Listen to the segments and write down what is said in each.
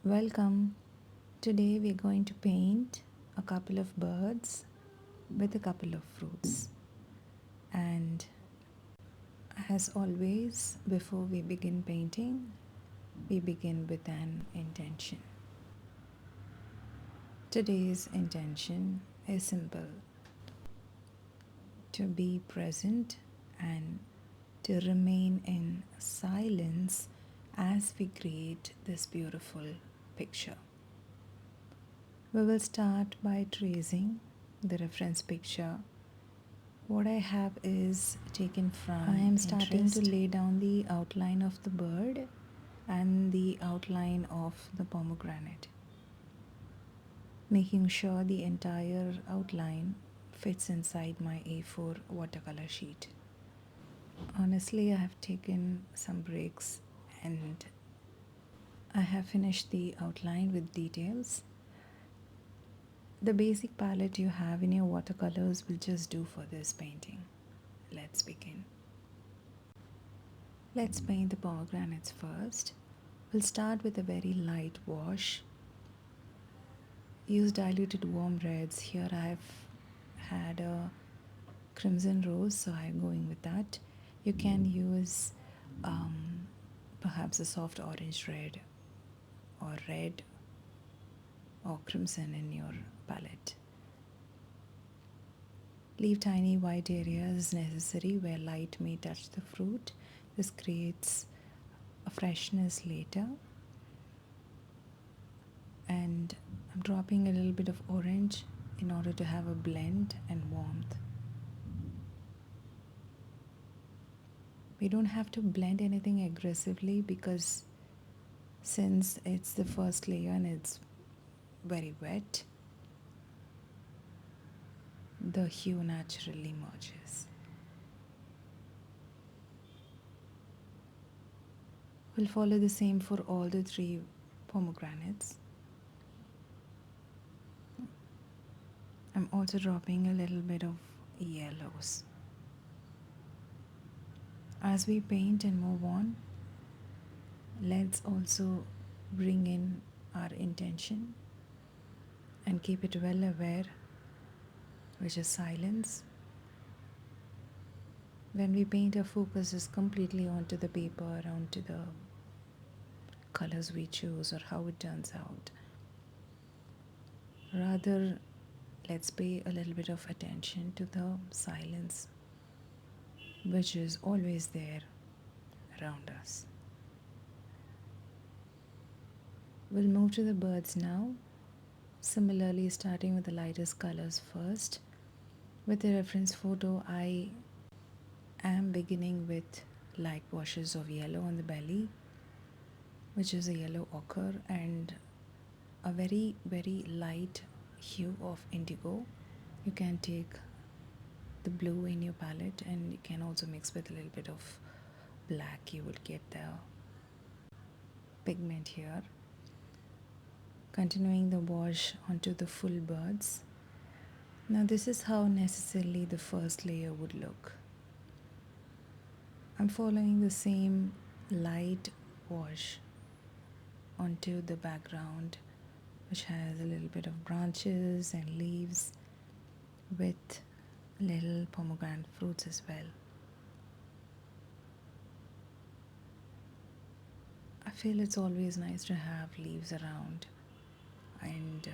Welcome. Today we're going to paint a couple of birds with a couple of fruits. And as always, before we begin painting, we begin with an intention. Today's intention is simple: to be present and to remain in silence as we create this beautiful picture. We will start by tracing the reference picture. What I have is taken from I am starting to lay down the outline of the bird and the outline of the pomegranate, making sure the entire outline fits inside my A4 watercolor sheet. Honestly, I have taken some breaks and I have finished the outline with details. The basic palette you have in your watercolors will just do for this painting. Let's begin. Let's paint the pomegranates first. We'll start with a very light wash. Use diluted warm reds. Here I've had a crimson rose, so I'm going with that. You can use perhaps a soft orange red or crimson in your palette. Leave tiny white areas necessary where light may touch the fruit. This creates a freshness later. And I'm dropping a little bit of orange in order to have a blend and warmth. We don't have to blend anything aggressively because since it's the first layer and it's very wet, the hue naturally merges. We'll follow the same for all the three pomegranates. I'm also dropping a little bit of yellows. As we paint and move on, let's also bring in our intention and keep it well aware, which is silence. When we paint, our focus is completely onto the paper, onto the colors we choose or how it turns out. Rather, let's pay a little bit of attention to the silence, which is always there around us. We'll move to the birds now. Similarly, starting with the lightest colors first. With the reference photo, I am beginning with light washes of yellow on the belly, which is a yellow ochre, and a very, very light hue of indigo. You can take the blue in your palette and you can also mix with a little bit of black. You will get the pigment here. Continuing the wash onto the full birds. Now this is how necessarily the first layer would look. I'm following the same light wash onto the background, which has a little bit of branches and leaves with little pomegranate fruits as well. I feel it's always nice to have leaves around, and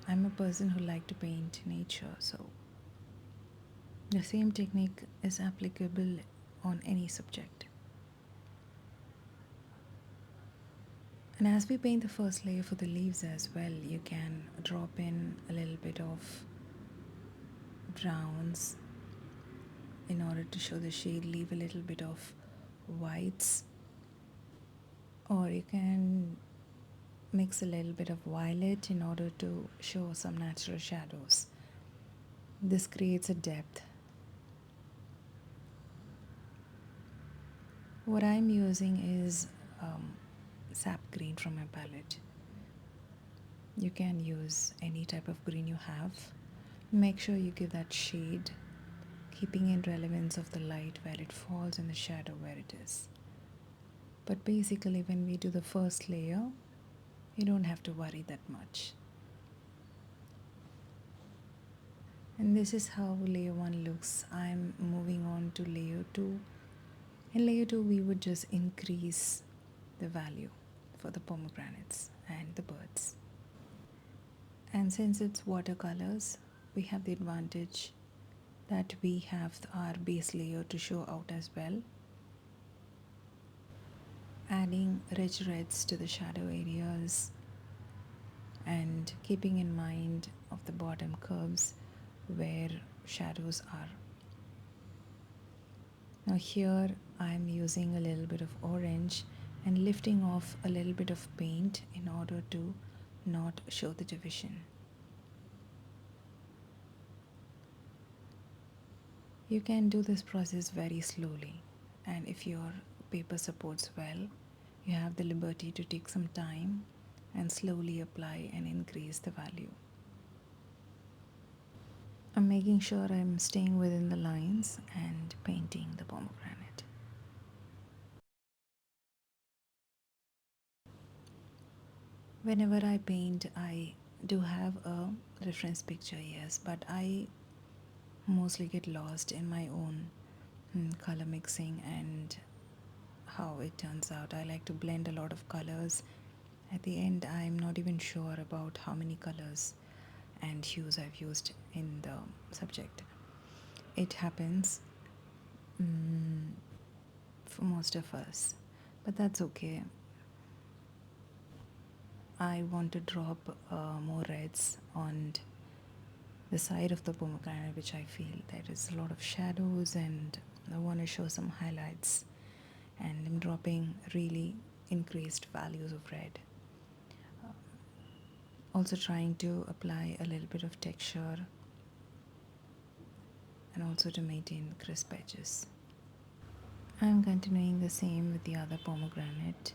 I'm a person who like to paint nature, so the same technique is applicable on any subject. And as we paint the first layer for the leaves as well, you can drop in a little bit of browns in order to show the shade, leave a little bit of whites, or you can mix a little bit of violet in order to show some natural shadows. This creates a depth. What I'm using is sap green from my palette. You can use any type of green you have. Make sure you give that shade, keeping in relevance of the light where it falls and the shadow where it is. But basically when we do the first layer, You don't have to worry that much. And this is how layer 1 looks. I'm moving on to layer 2. In layer 2, we would just increase the value for the pomegranates and the birds. And since it's watercolors, we have the advantage that we have our base layer to show out as well. Adding rich reds to the shadow areas and keeping in mind of the bottom curves where shadows are. Now here I'm using a little bit of orange and lifting off a little bit of paint in order to not show the division. You can do this process very slowly, and if your paper supports well, you have the liberty to take some time and slowly apply and increase the value. I'm making sure I'm staying within the lines and painting the pomegranate. Whenever I paint, I do have a reference picture, yes, but I mostly get lost in my own color mixing and how it turns out. I like to blend a lot of colors. At the end, I'm not even sure about how many colors and hues I've used in the subject. It happens for most of us, but that's okay. I want to drop more reds on the side of the pomegranate, which I feel there is a lot of shadows, and I want to show some highlights, and I'm dropping really increased values of red. Also trying to apply a little bit of texture and also to maintain crisp edges. I'm continuing the same with the other pomegranate.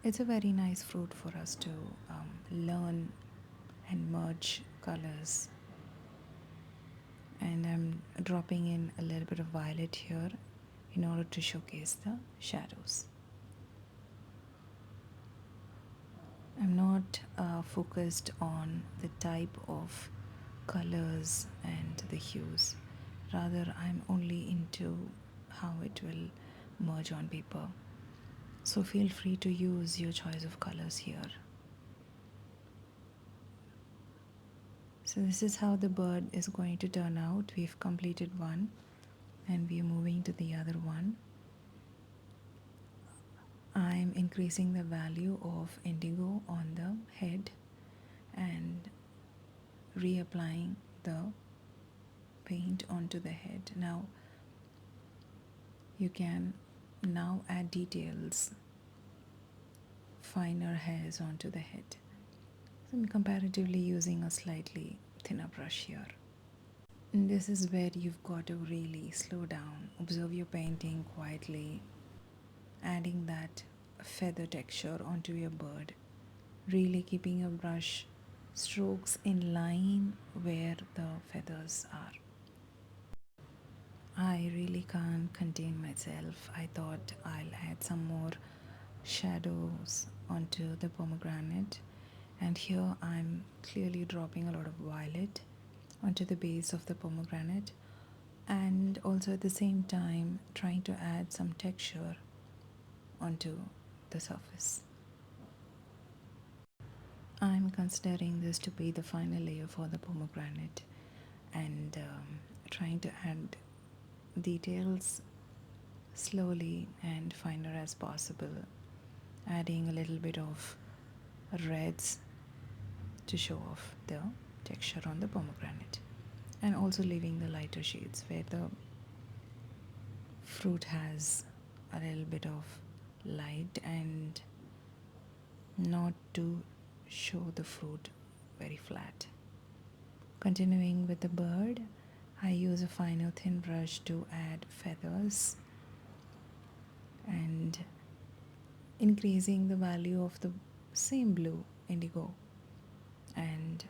It's a very nice fruit for us to learn and merge colors. And I'm dropping in a little bit of violet here in order to showcase the shadows. I'm not focused on the type of colors and the hues. Rather, I'm only into how it will merge on paper. So feel free to use your choice of colors here. So this is how the bird is going to turn out. We've completed one and we are moving to the other one. I'm increasing the value of indigo on the head and reapplying the paint onto the head. Now you can now add details, finer hairs onto the head. So I'm comparatively using a slightly thinner brush here. And this is where you've got to really slow down, observe your painting quietly, adding that feather texture onto your bird, really keeping your brush strokes in line where the feathers are. I really can't contain myself. I thought I'll add some more shadows onto the pomegranate, and here I'm clearly dropping a lot of violet onto the base of the pomegranate, and also at the same time trying to add some texture onto the surface. I'm considering this to be the final layer for the pomegranate, and trying to add details slowly and finer as possible, adding a little bit of reds to show off the texture on the pomegranate, and also leaving the lighter shades where the fruit has a little bit of light, and not to show the fruit very flat. Continuing with the bird, I use a finer thin brush to add feathers and increasing the value of the same blue indigo and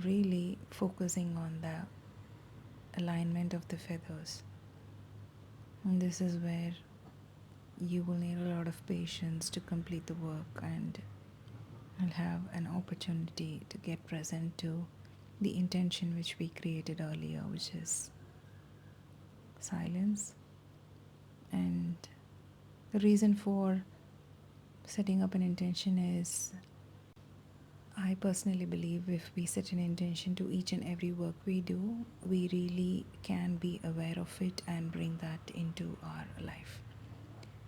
really focusing on the alignment of the feathers. And this is where you will need a lot of patience to complete the work, and I'll have an opportunity to get present to the intention which we created earlier, which is silence. And the reason for setting up an intention is, I personally believe if we set an intention to each and every work we do, we really can be aware of it and bring that into our life.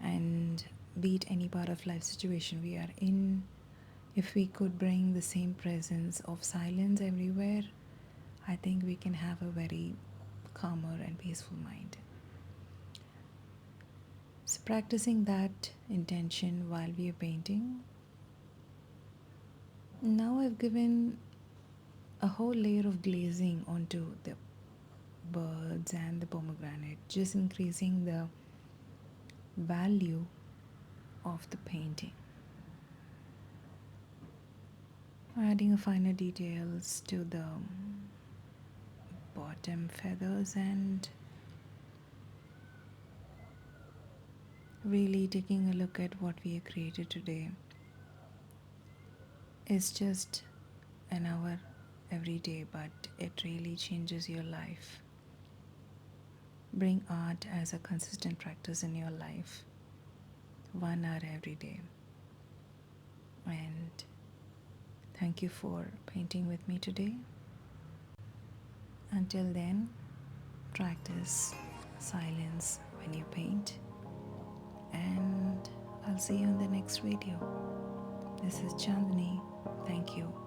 And be it any part of life situation we are in, if we could bring the same presence of silence everywhere, I think we can have a very calmer and peaceful mind. So, practicing that intention while we are painting, now I've given a whole layer of glazing onto the birds and the pomegranate, just increasing the value of the painting. Adding a finer details to the bottom feathers and really taking a look at what we have created today. It's just an hour every day, but it really changes your life. Bring art as a consistent practice in your life, 1 hour every day. And thank you for painting with me today. Until then, practice silence when you paint, and I'll see you in the next video. This is Chandni. Thank you.